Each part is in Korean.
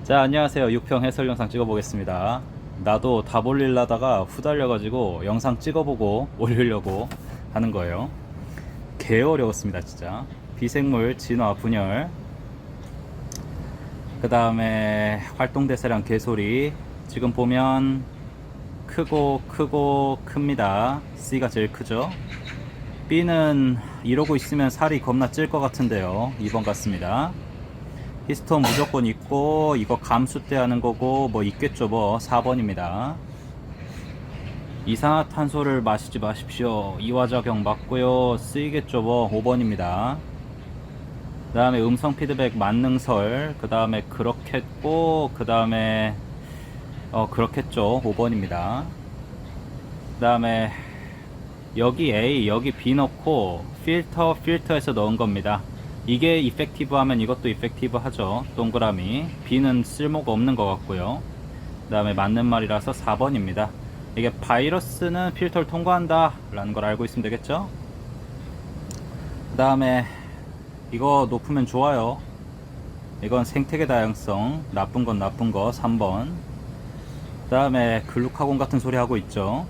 자, 안녕하세요. 6평 해설 영상 찍어보겠습니다. 나도 답 올리려다가 후달려가지고 영상 찍어보고 올리려고 하는 거예요. 개 어려웠습니다, 진짜. 비생물, 진화, 분열, 그 다음에 활동대사량 개소리. 지금 보면 크고 큽니다. C가 제일 크죠. B는 이러고 있으면 살이 겁나 찔 것 같은데요. 2번 같습니다. 히스톤 무조건 있고, 이거 감수 때 하는 거고 뭐 있겠죠. 뭐 4번입니다. 이산화탄소를 마시지 마십시오. 이화작용 맞고요. 쓰이겠죠. 뭐 5번입니다. 그 다음에 음성 피드백 만능설, 그 다음에 그렇겠고, 그 다음에 그렇겠죠. 5번입니다. 그 다음에 여기 A, 여기 B 넣고 필터에서 넣은 겁니다. 이게 이펙티브 하면 이것도 이펙티브 하죠. 동그라미. B는 쓸모가 없는 것 같고요. 그 다음에 맞는 말이라서 4번입니다. 이게 바이러스는 필터를 통과한다 라는 걸 알고 있으면 되겠죠. 그 다음에 이거 높으면 좋아요. 이건 생태계 다양성, 나쁜 건 나쁜 거 3번. 그 다음에 글루카곤 같은 소리 하고 있죠.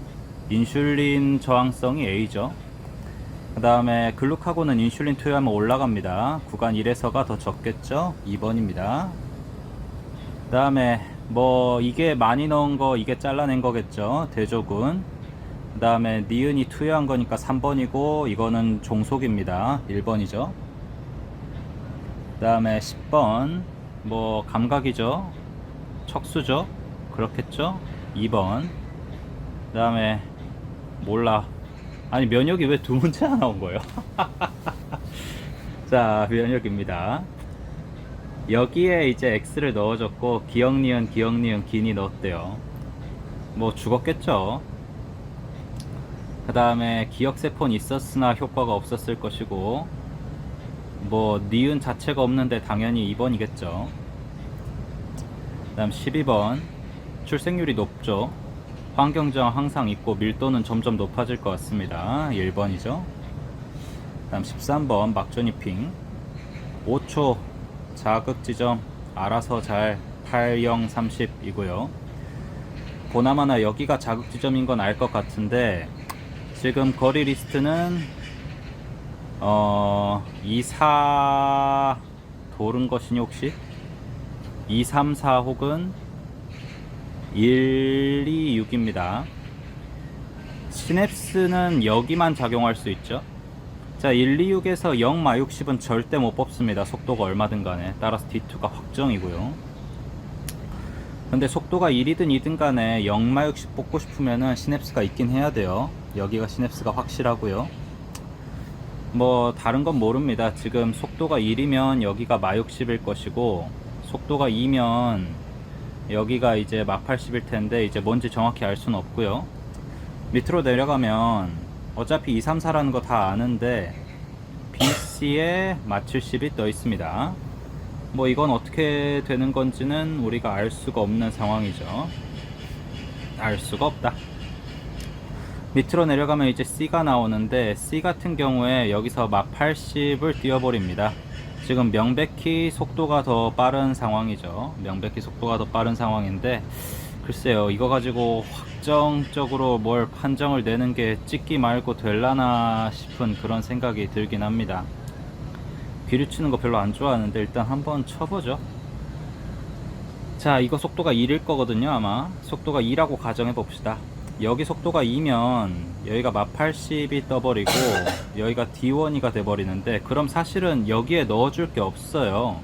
인슐린 저항성이 A죠. 그 다음에 글루카곤은 인슐린 투여하면 올라갑니다. 구간 1에서가 더 적겠죠. 2번입니다. 그 다음에 뭐 이게 많이 넣은 거 이게 잘라낸 거겠죠. 대조군. 그 다음에 니은이 투여한 거니까 3번이고 이거는 종속입니다. 1번이죠. 그 다음에 10번 뭐 감각이죠. 척수죠. 그렇겠죠. 2번. 그 다음에 몰라. 아니 면역이 왜 두 문제나 나온 거예요? 자, 면역입니다. 여기에 이제 X를 넣어줬고 기억니은 기니 넣었대요. 뭐 죽었겠죠. 그 다음에 기억세포는 있었으나 효과가 없었을 것이고, 뭐 니은 자체가 없는데 당연히 2번이겠죠. 그 다음 12번 출생률이 높죠. 환경저항 항상 있고 밀도는 점점 높아질 것 같습니다. 1번이죠. 다음 13번 막조니핑 5초 자극지점 알아서 잘 8030 이고요. 보나마나 여기가 자극지점인 건 알 것 같은데 지금 거리 리스트는 2, 4 도른 것이니 혹시 2, 3, 4 혹은 1, 2, 6입니다. 시냅스는 여기만 작용할 수 있죠. 자, 1, 2, 6에서 0, 마 60은 절대 못 뽑습니다. 속도가 얼마든 간에. 따라서 D2가 확정이고요. 근데 속도가 1이든 2든 간에 0, 마 60 뽑고 싶으면은 시냅스가 있긴 해야 돼요. 여기가 시냅스가 확실하고요. 뭐 다른 건 모릅니다. 지금 속도가 1이면 여기가 마 60일 것이고, 속도가 2면 여기가 이제 막 80일 텐데 이제 뭔지 정확히 알 수는 없고요. 밑으로 내려가면 어차피 2, 3, 4라는 거 다 아는데 BC에 막 70이 떠 있습니다. 뭐 이건 어떻게 되는 건지는 우리가 알 수가 없는 상황이죠. 알 수가 없다. 밑으로 내려가면 이제 C가 나오는데 C 같은 경우에 여기서 막 80을 띄워버립니다. 지금 명백히 속도가 더 빠른 상황이죠. 명백히 속도가 더 빠른 상황인데 글쎄요, 이거 가지고 확정적으로 뭘 판정을 내는 게 찍기 말고 될라나 싶은 그런 생각이 들긴 합니다. 귀를 치는 거 별로 안 좋아하는데 일단 한번 쳐보죠. 자, 이거 속도가 1일 거거든요. 아마 속도가 2라고 가정해 봅시다. 여기 속도가 2면 여기가 막 80이 떠버리고 여기가 D1이가 돼버리는데, 그럼 사실은 여기에 넣어줄 게 없어요.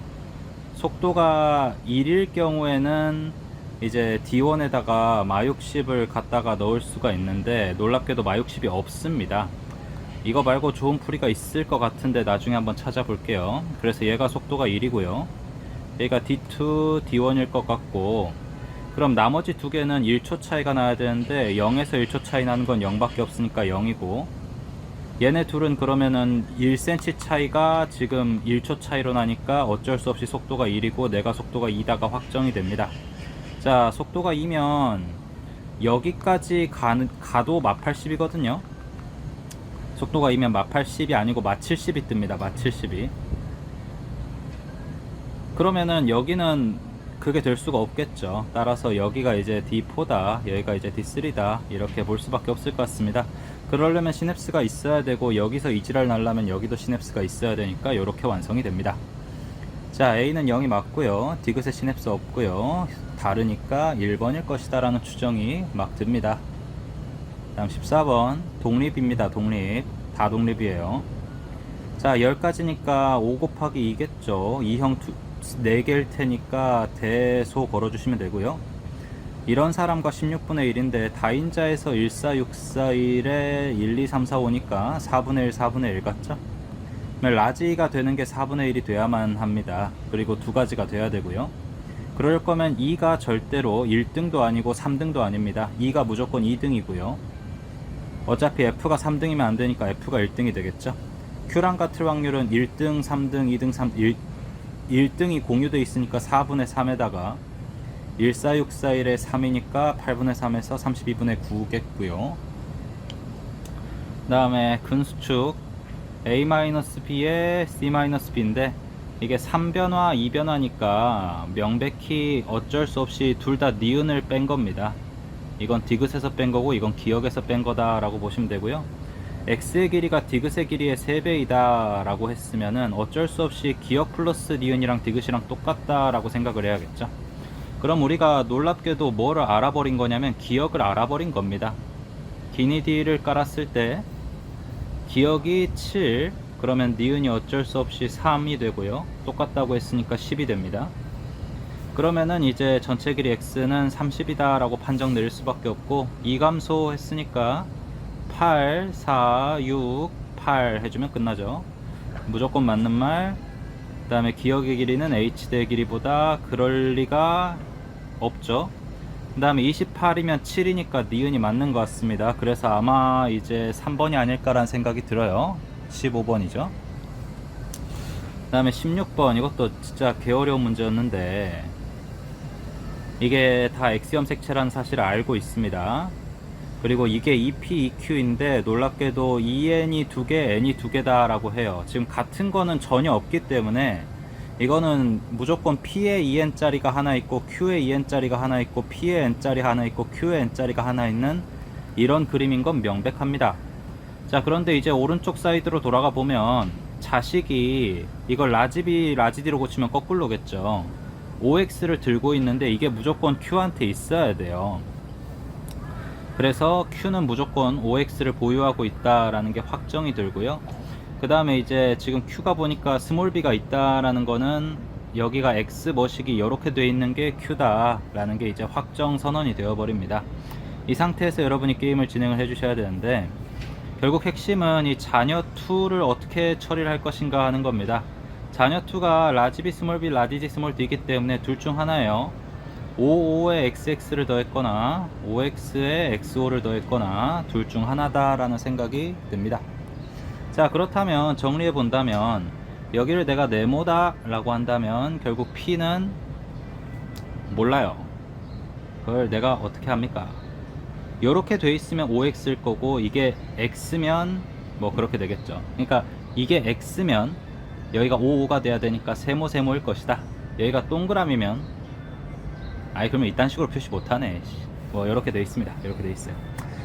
속도가 1일 경우에는 이제 D1에다가 마 60을 갖다가 넣을 수가 있는데 놀랍게도 마 60이 없습니다. 이거 말고 좋은 풀이가 있을 것 같은데 나중에 한번 찾아볼게요. 그래서 얘가 속도가 1이고요. 얘가 D2, D1일 것 같고, 그럼 나머지 두 개는 1초 차이가 나야 되는데 0에서 1초 차이 나는 건 0밖에 없으니까 0이고, 얘네 둘은 그러면은 1cm 차이가 지금 1초 차이로 나니까 어쩔 수 없이 속도가 1이고 내가 속도가 2다가 확정이 됩니다. 자, 속도가 2면 여기까지 가도 막 80이거든요. 속도가 2면 막 80이 아니고 막 70이 뜹니다. 막 70이. 그러면은 여기는 그게 될 수가 없겠죠. 따라서 여기가 이제 D4다, 여기가 이제 D3다, 이렇게 볼 수밖에 없을 것 같습니다. 그러려면 시냅스가 있어야 되고, 여기서 이지랄 날라면 여기도 시냅스가 있어야 되니까 이렇게 완성이 됩니다. 자, A는 0이 맞고요. 디귿에 시냅스 없고요. 다르니까 1번일 것이다 라는 추정이 막 듭니다. 다음 14번 독립입니다. 독립. 다 독립이에요. 자, 10가지니까 5 곱하기 2겠죠. 2형 4개일 테니까 대소 걸어주시면 되고요. 이런 사람과 16분의 1인데 다인자에서 1, 4, 6, 4, 1에 1, 2, 3, 4, 5니까 4분의 1, 4분의 1 같죠? 라지가 되는 게 4분의 1이 돼야만 합니다. 그리고 두 가지가 돼야 되고요. 그럴 거면 2가 절대로 1등도 아니고 3등도 아닙니다. 2가 무조건 2등이고요. 어차피 F가 3등이면 안 되니까 F가 1등이 되겠죠. Q랑 같을 확률은 1등, 3등, 2등, 3, 1등이 공유되어 있으니까 4분의 3에다가 1, 4, 6, 4, 1에 3이니까 8분의 3에서 32분의 9겠고요. 그 다음에 근수축 A-B에 C-B인데 이게 3변화, 2변화니까 명백히 어쩔 수 없이 둘 다 니은을 뺀 겁니다. 이건 디귿에서 뺀 거고 이건 기역에서 뺀 거다 라고 보시면 되고요. x의 길이가 디귿의 길이의 3배이다 라고 했으면은 어쩔 수 없이 기역 플러스 니은이랑 디귿이랑 똑같다 라고 생각을 해야겠죠. 그럼 우리가 놀랍게도 뭐를 알아버린 거냐면 기역을 알아버린 겁니다. 기니디를 깔았을 때 기역이 7, 그러면 니은이 어쩔 수 없이 3이 되고요. 똑같다고 했으니까 10이 됩니다. 그러면은 이제 전체 길이 x는 30이다 라고 판정 내릴 수밖에 없고, 이감소 했으니까 8, 4, 6, 8 해주면 끝나죠. 무조건 맞는 말. 그 다음에 기역의 길이는 h대의 길이보다 그럴 리가 없죠. 그 다음에 28이면 7이니까 니은이 맞는 것 같습니다. 그래서 아마 이제 3번이 아닐까라는 생각이 들어요. 15번이죠. 그 다음에 16번, 이것도 진짜 개어려운 문제였는데 이게 다 X형 색채라는 사실을 알고 있습니다. 그리고 이게 2P, 2Q인데 놀랍게도 2N이 2개, N이 2개다 라고 해요. 지금 같은 거는 전혀 없기 때문에 이거는 무조건 P에 2N짜리가 하나 있고 Q에 2N짜리가 하나 있고 P에 N짜리 하나 있고 Q에 N짜리가 하나 있는 이런 그림인 건 명백합니다. 자, 그런데 이제 오른쪽 사이드로 돌아가 보면 자식이 이걸 라지B, 라지D로 고치면 거꾸로겠죠. OX를 들고 있는데 이게 무조건 Q한테 있어야 돼요. 그래서 Q는 무조건 OX를 보유하고 있다라는 게 확정이 들고요. 그 다음에 이제 지금 Q가 보니까 스몰 b가 있다라는 거는 여기가 X 머식이 이렇게 돼 있는 게 Q다 라는 게 이제 확정 선언이 되어 버립니다. 이 상태에서 여러분이 게임을 진행을 해 주셔야 되는데, 결국 핵심은 이 자녀 2를 어떻게 처리를 할 것인가 하는 겁니다. 자녀 2가 라지B 스몰 b, 라디지 스몰 d이기 때문에 둘 중 하나예요. 55에 xx를 더했거나 5x에 x5를 더했거나 둘 중 하나다 라는 생각이 듭니다. 자, 그렇다면 정리해 본다면 여기를 내가 네모다 라고 한다면 결국 p는 몰라요. 그걸 내가 어떻게 합니까? 요렇게 돼 있으면 5x일 거고 이게 x면 뭐 그렇게 되겠죠. 그러니까 이게 x면 여기가 55가 돼야 되니까 세모세모일 것이다. 여기가 동그라미면 아이 그러면 이딴 식으로 표시 못하네. 뭐 이렇게 돼 있습니다. 이렇게 돼 있어요.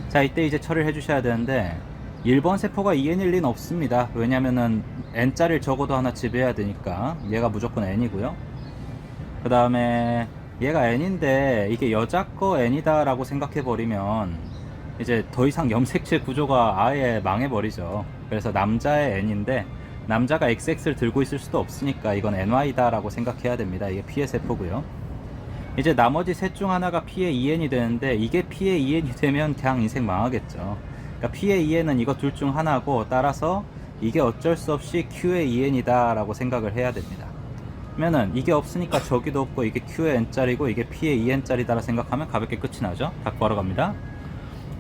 자, 이때 이제 처리를 해주셔야 되는데 1번 세포가 2n일 리는 없습니다. 왜냐면은 n짜리를 적어도 하나 지배해야 되니까 얘가 무조건 n이고요. 그 다음에 얘가 n인데 이게 여자 거 n이다 라고 생각해 버리면 이제 더 이상 염색체 구조가 아예 망해 버리죠. 그래서 남자의 n인데 남자가 xx를 들고 있을 수도 없으니까 이건 ny다 라고 생각해야 됩니다. 이게 P의 세포고요. 이제 나머지 셋 중 하나가 P의 2n이 되는데 이게 P의 2n이 되면 그냥 인생 망하겠죠. 그러니까 P의 2n은 이거 둘 중 하나고, 따라서 이게 어쩔 수 없이 Q의 2n이다 라고 생각을 해야 됩니다. 그러면은 이게 없으니까 저기도 없고 이게 Q의 n짜리고 이게 P의 2n짜리다 라 생각하면 가볍게 끝이 나죠. 각 바로 갑니다.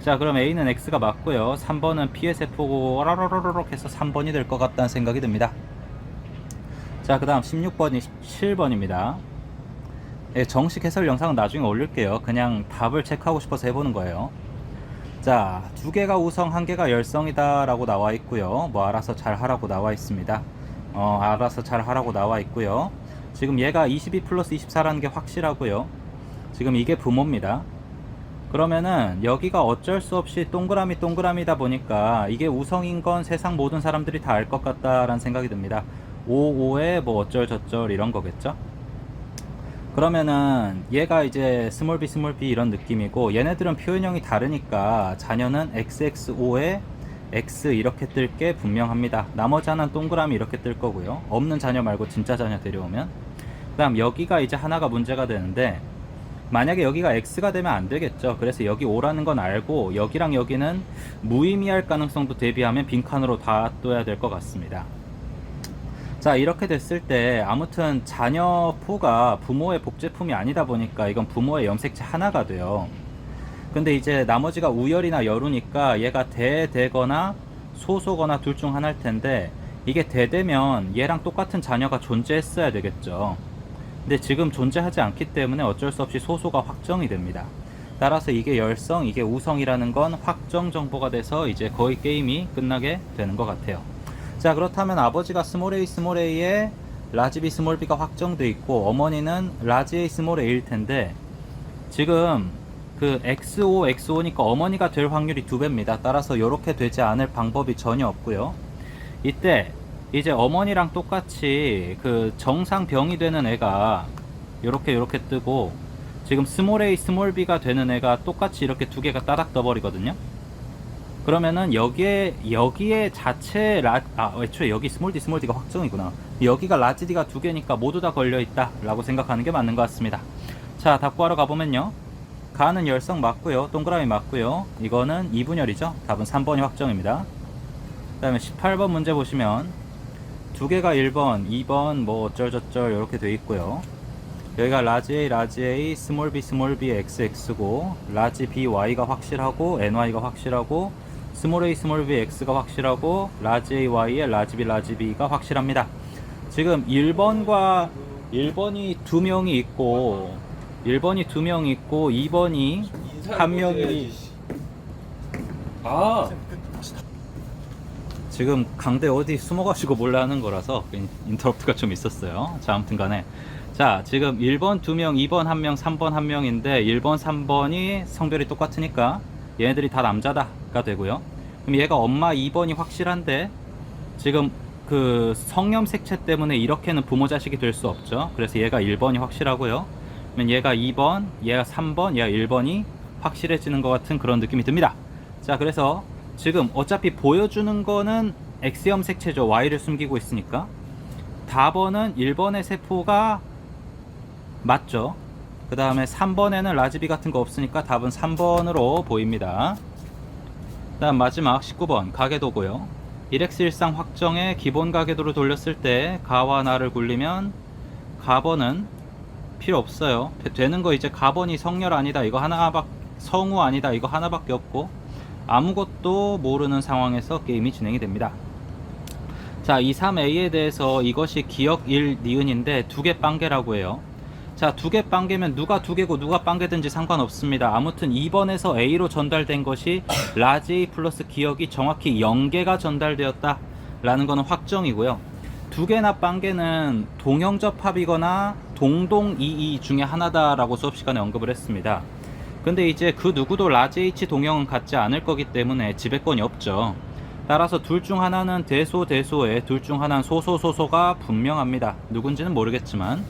자, 그럼 A는 X가 맞고요. 3번은 P의 세포고 라라라라락 해서 3번이 될 것 같다는 생각이 듭니다. 자, 그 다음 16번이 17번입니다. 예, 정식 해설 영상은 나중에 올릴게요. 그냥 답을 체크하고 싶어서 해보는 거예요. 자, 2개가 우성, 1개가 열성이다 라고 나와 있고요. 뭐 알아서 잘 하라고 나와 있습니다. 알아서 잘 하라고 나와 있고요. 지금 얘가 22 플러스 24라는 게 확실하고요. 지금 이게 부모입니다. 그러면은 여기가 어쩔 수 없이 동그라미 동그라미다 보니까 이게 우성인 건 세상 모든 사람들이 다 알 것 같다라는 생각이 듭니다. 55에 뭐 어쩔 저쩔 이런 거겠죠. 그러면은 얘가 이제 스몰 b 이런 느낌이고, 얘네들은 표현형이 다르니까 자녀는 xx5에 x 이렇게 뜰 게 분명합니다. 나머지 하나는 동그라미 이렇게 뜰 거고요. 없는 자녀 말고 진짜 자녀 데려오면. 그 다음 여기가 이제 하나가 문제가 되는데, 만약에 여기가 x가 되면 안 되겠죠. 그래서 여기 5라는 건 알고 여기랑 여기는 무의미할 가능성도 대비하면 빈칸으로 다 둬야 될 것 같습니다. 자, 이렇게 됐을 때 아무튼 자녀포가 부모의 복제품이 아니다 보니까 이건 부모의 염색체 하나가 돼요. 근데 이제 나머지가 우열이나 여루니까 얘가 대거나 소소거나 둘 중 하나일 텐데, 이게 대되면 얘랑 똑같은 자녀가 존재했어야 되겠죠. 근데 지금 존재하지 않기 때문에 어쩔 수 없이 소소가 확정이 됩니다. 따라서 이게 열성, 이게 우성이라는 건 확정 정보가 돼서 이제 거의 게임이 끝나게 되는 것 같아요. 자, 그렇다면 아버지가 스몰 a에 라지 b 스몰 b가 확정돼 있고, 어머니는 라지 a 스몰 a일 텐데, 지금 그 XO니까 어머니가 될 확률이 2배입니다. 따라서 이렇게 되지 않을 방법이 전혀 없고요. 이때 이제 어머니랑 똑같이 그 정상 병이 되는 애가 이렇게 뜨고, 지금 스몰 a 스몰 b가 되는 애가 똑같이 이렇게 두 개가 따닥 떠버리거든요. 그러면은 여기에 자체 애초에 여기 스몰 d가 확정이구나. 여기가 라지 d가 두 개니까 모두 다 걸려있다 라고 생각하는 게 맞는 것 같습니다. 자, 답 구하러 가보면요, 가는 열성 맞고요, 동그라미 맞고요, 이거는 이분열이죠. 답은 3번이 확정입니다. 그 다음에 18번 문제 보시면 두 개가 1번, 2번 뭐 어쩔저쩔 이렇게 돼 있고요. 여기가 라지 A, 스몰 b xx고, 라지 by가 확실하고 ny가 확실하고, 스몰 a 스몰 b x가 확실하고, 라지 ay에 라지 b가 확실합니다. 지금 1번이 두 명이 있고 2번이 한 명이, 지금 강대 어디 숨어가지고 몰라 하는 거라서 인터럽트가 좀 있었어요. 자, 아무튼 간에, 자, 지금 1번 2명, 2번 1명, 3번 1명인데 1번 3번이 성별이 똑같으니까 얘네들이 다 남자다가 되고요. 그럼 얘가 엄마 2번이 확실한데, 지금 그 성염색체 때문에 이렇게는 부모 자식이 될 수 없죠. 그래서 얘가 1번이 확실하고요. 그러면 얘가 2번, 얘가 3번, 얘가 1번이 확실해지는 것 같은 그런 느낌이 듭니다. 자, 그래서 지금 어차피 보여주는 거는 X염색체죠. Y를 숨기고 있으니까. 답번은 1번의 세포가 맞죠. 그 다음에 3번에는 라지비 같은 거 없으니까 답은 3번으로 보입니다. 그 다음 마지막 19번 가계도고요. 1x1상 확정의 기본 가계도를 돌렸을 때 가와 나를 굴리면 가번은 필요 없어요. 되는 거 이제 가번이 성렬 아니다 이거 성우 아니다 이거 하나밖에 없고, 아무것도 모르는 상황에서 게임이 진행이 됩니다. 자, 23A에 대해서 이것이 기억 1 니은인데 두 개 빵개라고 해요. 자, 두 개 빵개면 누가 두 개고 누가 빵개든지 상관없습니다. 아무튼 2번에서 A로 전달된 것이 라지 A 플러스 기억이 정확히 0개가 전달되었다 라는 거는 확정이고요. 두 개나 빵개는 동형접합이거나 동동이이 중에 하나다라고 수업시간에 언급을 했습니다. 근데 이제 그 누구도 라지 H 동형은 갖지 않을 거기 때문에 지배권이 없죠. 따라서 둘 중 하나는 대소에 둘 중 하나는 소소가 분명합니다. 누군지는 모르겠지만,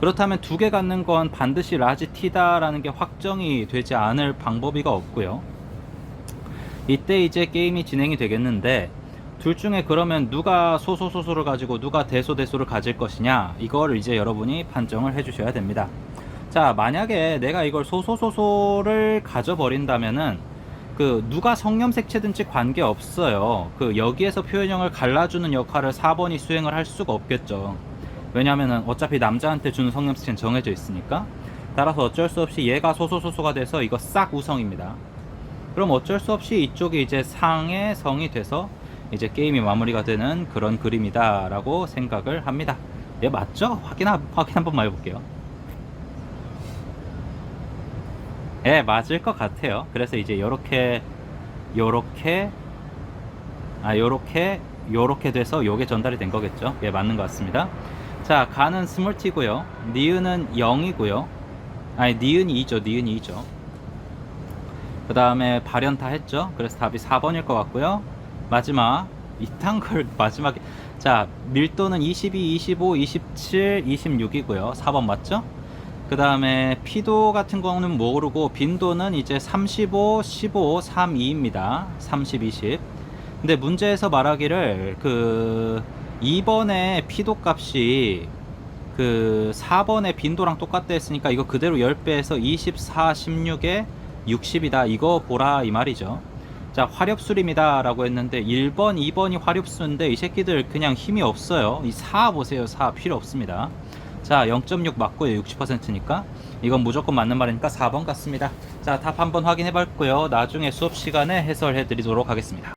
그렇다면 두 개 갖는 건 반드시 라지 T다 라는 게 확정이 되지 않을 방법이가 없고요. 이때 이제 게임이 진행이 되겠는데, 둘 중에 그러면 누가 소소를 가지고 누가 대소를 가질 것이냐, 이걸 이제 여러분이 판정을 해 주셔야 됩니다. 자, 만약에 내가 이걸 소소를 가져버린다면은 그 누가 성염색체든지 관계없어요. 그 여기에서 표현형을 갈라주는 역할을 4번이 수행을 할 수가 없겠죠. 왜냐면은 어차피 남자한테 주는 성염색체는 정해져 있으니까. 따라서 어쩔 수 없이 얘가 소소가 돼서 이거 싹 우성입니다. 그럼 어쩔 수 없이 이쪽이 이제 상의 성이 돼서 이제 게임이 마무리가 되는 그런 그림이다 라고 생각을 합니다. 얘 맞죠? 확인 한번만 해볼게요. 예, 맞을 것 같아요. 그래서 이제 요렇게 돼서 요게 전달이 된 거겠죠. 예, 맞는 것 같습니다. 자, 가는 스몰티고요. 니은은 0이고요. 아니, 니은이 2죠. 니은이 2죠. 그 다음에 발현 다 했죠. 그래서 답이 4번일 것 같고요. 마지막 이딴 걸 마지막에, 자, 밀도는 22, 25, 27, 26이고요 4번 맞죠? 그 다음에 피도 같은 거는 모르고 빈도는 이제 35, 15, 3, 2입니다 30, 20. 근데 문제에서 말하기를 그 2번의 피도 값이 그 4번의 빈도랑 똑같다 했으니까 이거 그대로 10배에서 24, 16에 60이다 이거 보라 이 말이죠. 자, 화렵술입니다 라고 했는데 1번 2번이 화렵수인데 이 새끼들 그냥 힘이 없어요. 이 4 보세요. 4 필요 없습니다. 자, 0.6 맞고요. 60%니까 이건 무조건 맞는 말이니까 4번 같습니다. 자, 답 한번 확인해 봤고요. 나중에 수업 시간에 해설해 드리도록 하겠습니다.